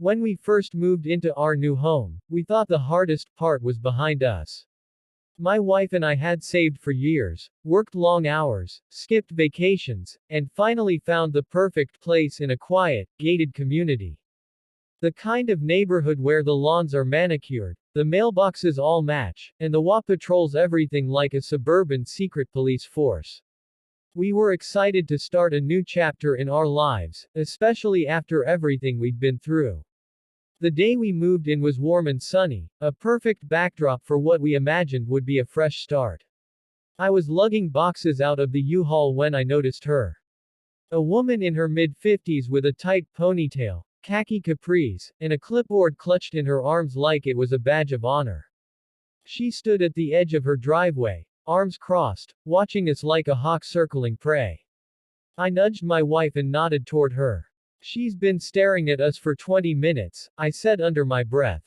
When we first moved into our new home, we thought the hardest part was behind us. My wife and I had saved for years, worked long hours, skipped vacations, and finally found the perfect place in a quiet, gated community. The kind of neighborhood where the lawns are manicured, the mailboxes all match, and the HOA patrols everything like a suburban secret police force. We were excited to start a new chapter in our lives, especially after everything we'd been through. The day we moved in was warm and sunny, a perfect backdrop for what we imagined would be a fresh start. I was lugging boxes out of the U-Haul when I noticed her. A woman in her mid-50s with a tight ponytail, khaki capris, and a clipboard clutched in her arms like it was a badge of honor. She stood at the edge of her driveway, arms crossed, watching us like a hawk circling prey. I nudged my wife and nodded toward her. "She's been staring at us for 20 minutes, I said under my breath.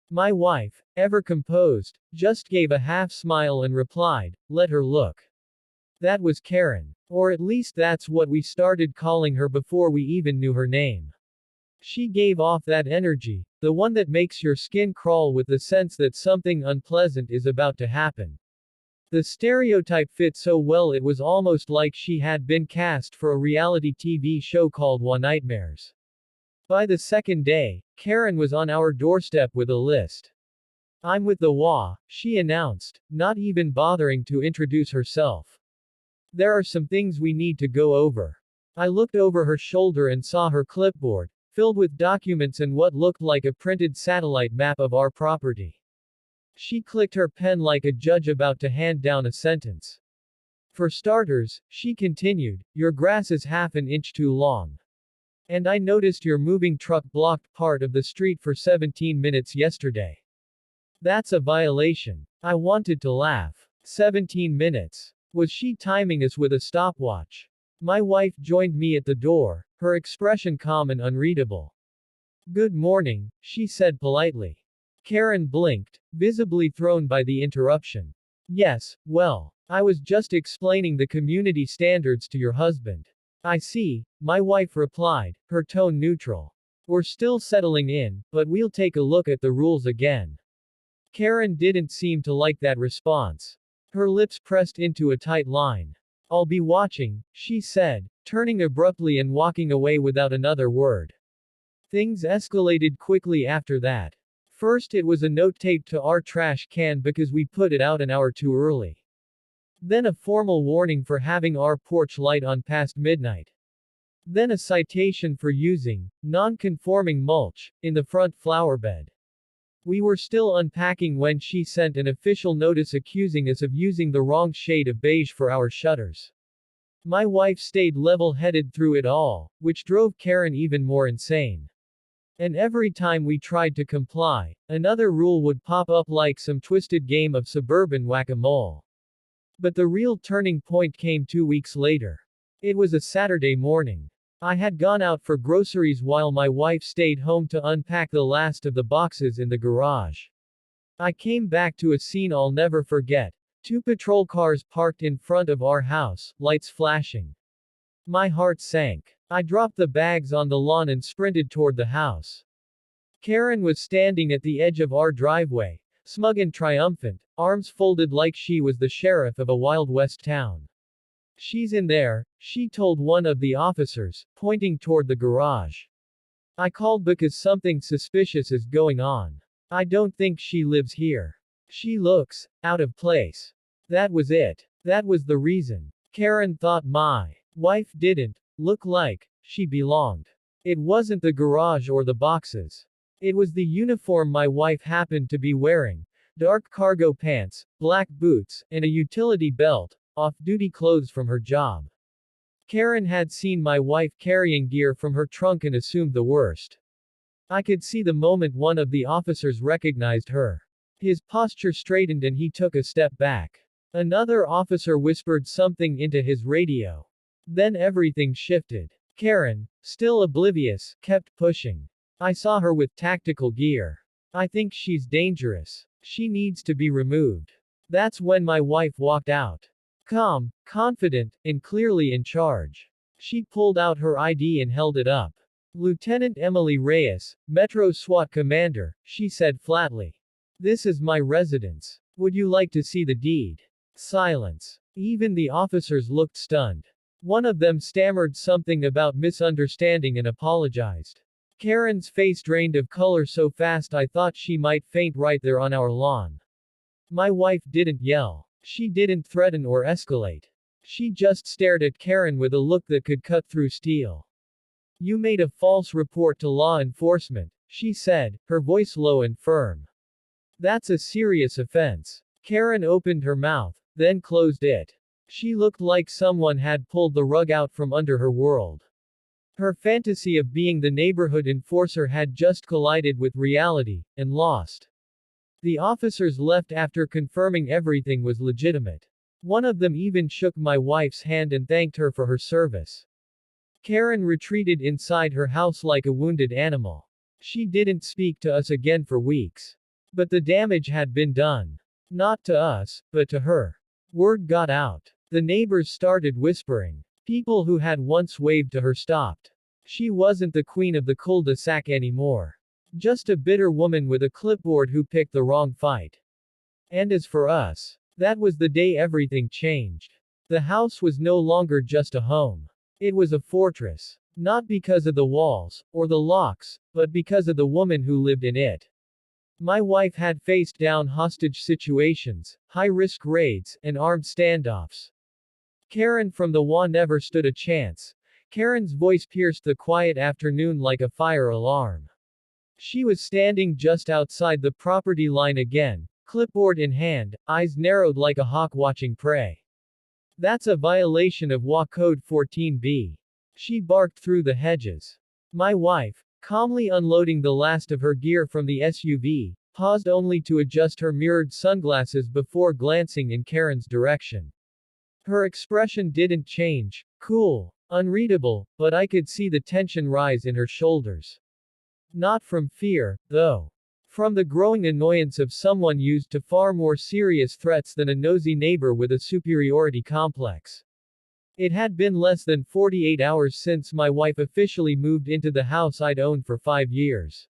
My wife, ever composed, just gave a half smile and replied, "Let her look." That was Karen. Or at least that's what we started calling her before we even knew her name. She gave off that energy, the one that makes your skin crawl with the sense that something unpleasant is about to happen. The stereotype fit so well it was almost like she had been cast for a reality TV show called HOA Nightmares. By the second day, Karen was on our doorstep with a list. "I'm with the HOA," she announced, not even bothering to introduce herself. "There are some things we need to go over." I looked over her shoulder and saw her clipboard, filled with documents and what looked like a printed satellite map of our property. She clicked her pen like a judge about to hand down a sentence. "For starters," she continued, "your grass is half an inch too long. And I noticed your moving truck blocked part of the street for 17 minutes yesterday. That's a violation." I wanted to laugh. 17 minutes. Was she timing us with a stopwatch? My wife joined me at the door, her expression calm and unreadable. "Good morning," she said politely. Karen blinked, visibly thrown by the interruption. "Yes, well, I was just explaining the community standards to your husband." "I see," my wife replied, her tone neutral. "We're still settling in, but we'll take a look at the rules again." Karen didn't seem to like that response. Her lips pressed into a tight line. "I'll be watching," she said, turning abruptly and walking away without another word. Things escalated quickly after that. First it was a note taped to our trash can because we put it out an hour too early. Then a formal warning for having our porch light on past midnight. Then a citation for using non-conforming mulch in the front flower bed. We were still unpacking when she sent an official notice accusing us of using the wrong shade of beige for our shutters. My wife stayed level-headed through it all, which drove Karen even more insane. And every time we tried to comply, another rule would pop up like some twisted game of suburban whack-a-mole. But the real turning point came 2 weeks later. It was a Saturday morning. I had gone out for groceries while my wife stayed home to unpack the last of the boxes in the garage. I came back to a scene I'll never forget. 2 patrol cars parked in front of our house, lights flashing. My heart sank. I dropped the bags on the lawn and sprinted toward the house. Karen was standing at the edge of our driveway, smug and triumphant, arms folded like she was the sheriff of a Wild West town. "She's in there," she told one of the officers, pointing toward the garage. "I called because something suspicious is going on. I don't think she lives here. She looks out of place." That was it. That was the reason. Karen thought my wife didn't look like she belonged. It wasn't the garage or the boxes. It was the uniform my wife happened to be wearing. Dark cargo pants, black boots, and a utility belt, off-duty clothes from her job. Karen had seen my wife carrying gear from her trunk and assumed the worst. I could see the moment one of the officers recognized her. His posture straightened and he took a step back. Another officer whispered something into his radio. Then everything shifted. Karen, still oblivious, kept pushing. "I saw her with tactical gear. I think she's dangerous. She needs to be removed." That's when my wife walked out. Calm, confident, and clearly in charge. She pulled out her ID and held it up. Lieutenant Emily Reyes, Metro SWAT commander, she said flatly. This is my residence. Would you like to see the deed? Silence. Even the officers looked stunned. One of them stammered something about misunderstanding and apologized. Karen's face drained of color so fast I thought she might faint right there on our lawn. My wife didn't yell. She didn't threaten or escalate. She just stared at Karen with a look that could cut through steel. You made a false report to law enforcement, she said, her voice low and firm. That's a serious offense. Karen opened her mouth, then closed it. She looked like someone had pulled the rug out from under her world. Her fantasy of being the neighborhood enforcer had just collided with reality, and lost. The officers left after confirming everything was legitimate. One of them even shook my wife's hand and thanked her for her service. Karen retreated inside her house like a wounded animal. She didn't speak to us again for weeks. But the damage had been done. Not to us, but to her. Word got out. The neighbors started whispering. People who had once waved to her stopped. She wasn't the queen of the cul-de-sac anymore. Just a bitter woman with a clipboard who picked the wrong fight. And as for us, that was the day everything changed. The house was no longer just a home. It was a fortress. Not because of the walls, or the locks, but because of the woman who lived in it. My wife had faced down hostage situations, high-risk raids, and armed standoffs. Karen from the HOA never stood a chance. Karen's voice pierced the quiet afternoon like a fire alarm. She was standing just outside the property line again, clipboard in hand, eyes narrowed like a hawk watching prey. That's a violation of HOA Code 14B. She barked through the hedges. My wife, calmly unloading the last of her gear from the SUV, paused only to adjust her mirrored sunglasses before glancing in Karen's direction. Her expression didn't change, cool, unreadable, but I could see the tension rise in her shoulders. Not from fear, though. From the growing annoyance of someone used to far more serious threats than a nosy neighbor with a superiority complex. It had been less than 48 hours since my wife officially moved into the house I'd owned for 5 years.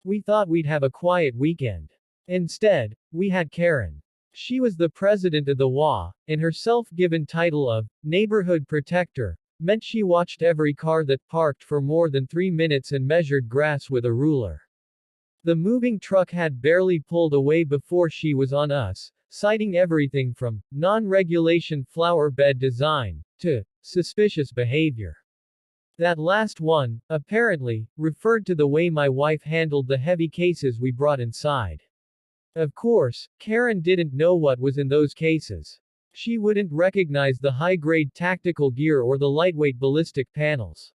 We thought we'd have a quiet weekend. Instead, we had Karen. She was the president of the HOA, and her self-given title of neighborhood protector meant she watched every car that parked for more than 3 minutes and measured grass with a ruler. The moving truck had barely pulled away before she was on us, citing everything from non-regulation flower bed design to suspicious behavior. That last one, apparently, referred to the way my wife handled the heavy cases we brought inside. Of course, Karen didn't know what was in those cases. She wouldn't recognize the high-grade tactical gear or the lightweight ballistic panels.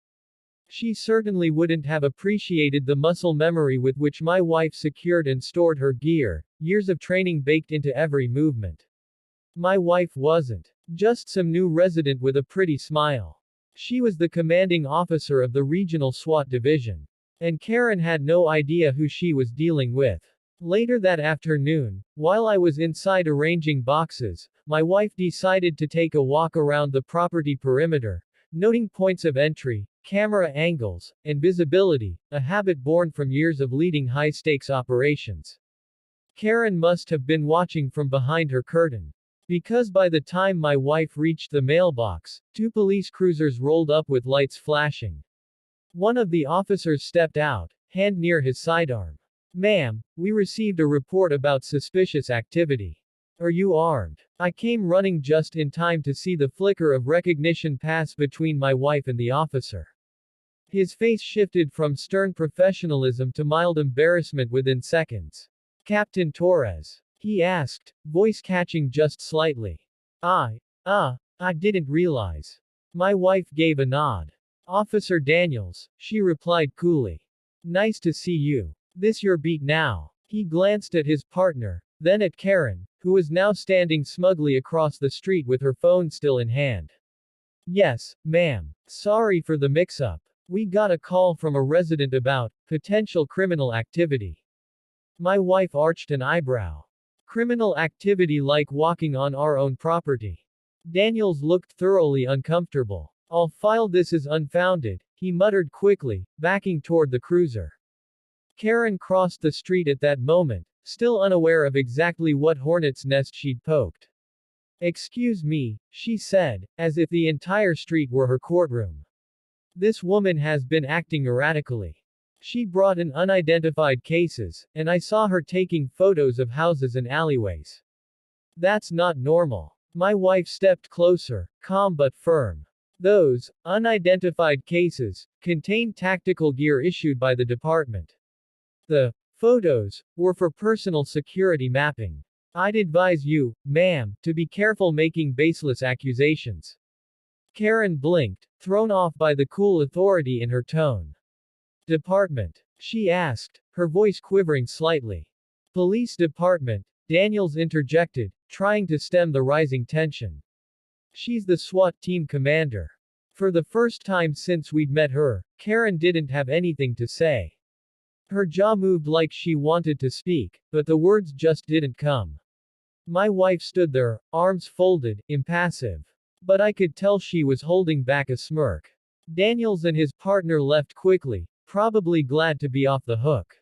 She certainly wouldn't have appreciated the muscle memory with which my wife secured and stored her gear, years of training baked into every movement. My wife wasn't just some new resident with a pretty smile. She was the commanding officer of the regional SWAT division. And Karen had no idea who she was dealing with. Later that afternoon, while I was inside arranging boxes, my wife decided to take a walk around the property perimeter, noting points of entry, camera angles, and visibility, a habit born from years of leading high-stakes operations. Karen must have been watching from behind her curtain. Because by the time my wife reached the mailbox, 2 police cruisers rolled up with lights flashing. One of the officers stepped out, hand near his sidearm. Ma'am, we received a report about suspicious activity. Are you armed? I came running just in time to see the flicker of recognition pass between my wife and the officer. His face shifted from stern professionalism to mild embarrassment within seconds. Captain Torres? He asked, voice catching just slightly. I didn't realize. My wife gave a nod. Officer Daniels, she replied coolly. Nice to see you. This your beat now. He glanced at his partner, then at Karen, who was now standing smugly across the street with her phone still in hand. Yes, ma'am. Sorry for the mix-up. We got a call from a resident about potential criminal activity. My wife arched an eyebrow. Criminal activity like walking on our own property. Daniels looked thoroughly uncomfortable. I'll file this as unfounded, he muttered quickly, backing toward the cruiser. Karen crossed the street at that moment, still unaware of exactly what hornet's nest she'd poked. Excuse me, she said, as if the entire street were her courtroom. This woman has been acting erratically. She brought in unidentified cases, and I saw her taking photos of houses and alleyways. That's not normal. My wife stepped closer, calm but firm. Those unidentified cases contained tactical gear issued by the department. The photos were for personal security mapping. I'd advise you, ma'am, to be careful making baseless accusations. Karen blinked, thrown off by the cool authority in her tone. Department? She asked, her voice quivering slightly. Police department, Daniels interjected, trying to stem the rising tension. She's the SWAT team commander. For the first time since we'd met her, Karen didn't have anything to say. Her jaw moved like she wanted to speak, but the words just didn't come. My wife stood there, arms folded, impassive. But I could tell she was holding back a smirk. Daniels and his partner left quickly, probably glad to be off the hook.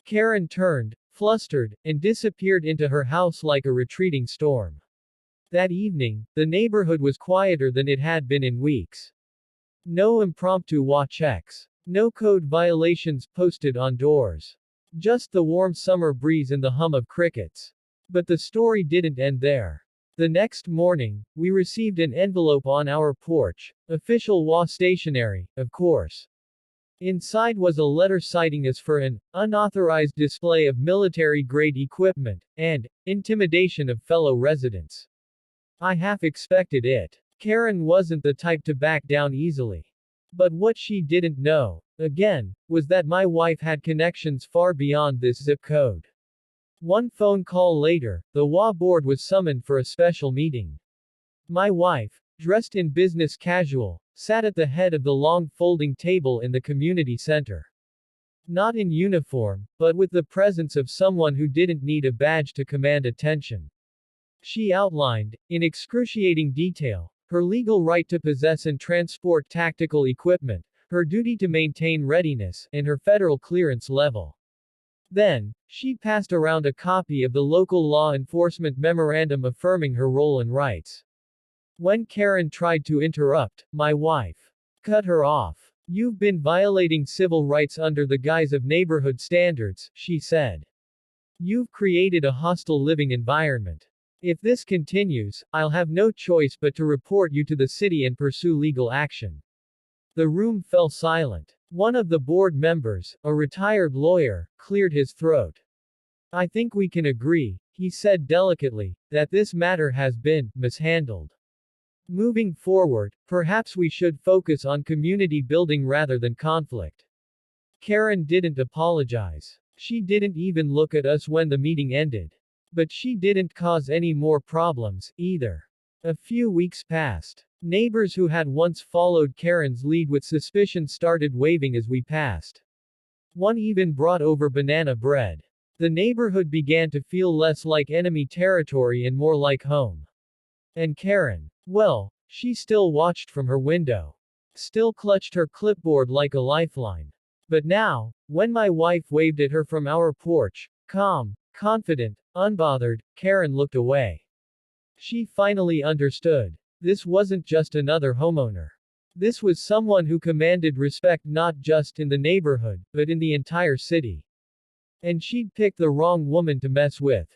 Karen turned, flustered, and disappeared into her house like a retreating storm. That evening, the neighborhood was quieter than it had been in weeks. No impromptu watch checks. No code violations posted on doors. Just the warm summer breeze and the hum of crickets. But the story didn't end there. The next morning, we received an envelope on our porch, official HOA stationery, of course. Inside was a letter citing us for an unauthorized display of military-grade equipment, and intimidation of fellow residents. I half expected it. Karen wasn't the type to back down easily. But what she didn't know, again, was that my wife had connections far beyond this zip code. One phone call later, the HOA board was summoned for a special meeting. My wife, dressed in business casual, sat at the head of the long folding table in the community center. Not in uniform, but with the presence of someone who didn't need a badge to command attention. She outlined, in excruciating detail, her legal right to possess and transport tactical equipment, her duty to maintain readiness, and her federal clearance level. Then, she passed around a copy of the local law enforcement memorandum affirming her role and rights. When Karen tried to interrupt, my wife cut her off. You've been violating civil rights under the guise of neighborhood standards, she said. You've created a hostile living environment. If this continues, I'll have no choice but to report you to the city and pursue legal action. The room fell silent. One of the board members, a retired lawyer, cleared his throat. I think we can agree, he said delicately, that this matter has been mishandled. Moving forward, perhaps we should focus on community building rather than conflict. Karen didn't apologize. She didn't even look at us when the meeting ended. But she didn't cause any more problems, either. A few weeks passed. Neighbors who had once followed Karen's lead with suspicion started waving as we passed. One even brought over banana bread. The neighborhood began to feel less like enemy territory and more like home. And Karen, well, she still watched from her window. Still clutched her clipboard like a lifeline. But now, when my wife waved at her from our porch, calm, confident, unbothered, Karen looked away. She finally understood. This wasn't just another homeowner. This was someone who commanded respect not just in the neighborhood, but in the entire city. And she'd picked the wrong woman to mess with.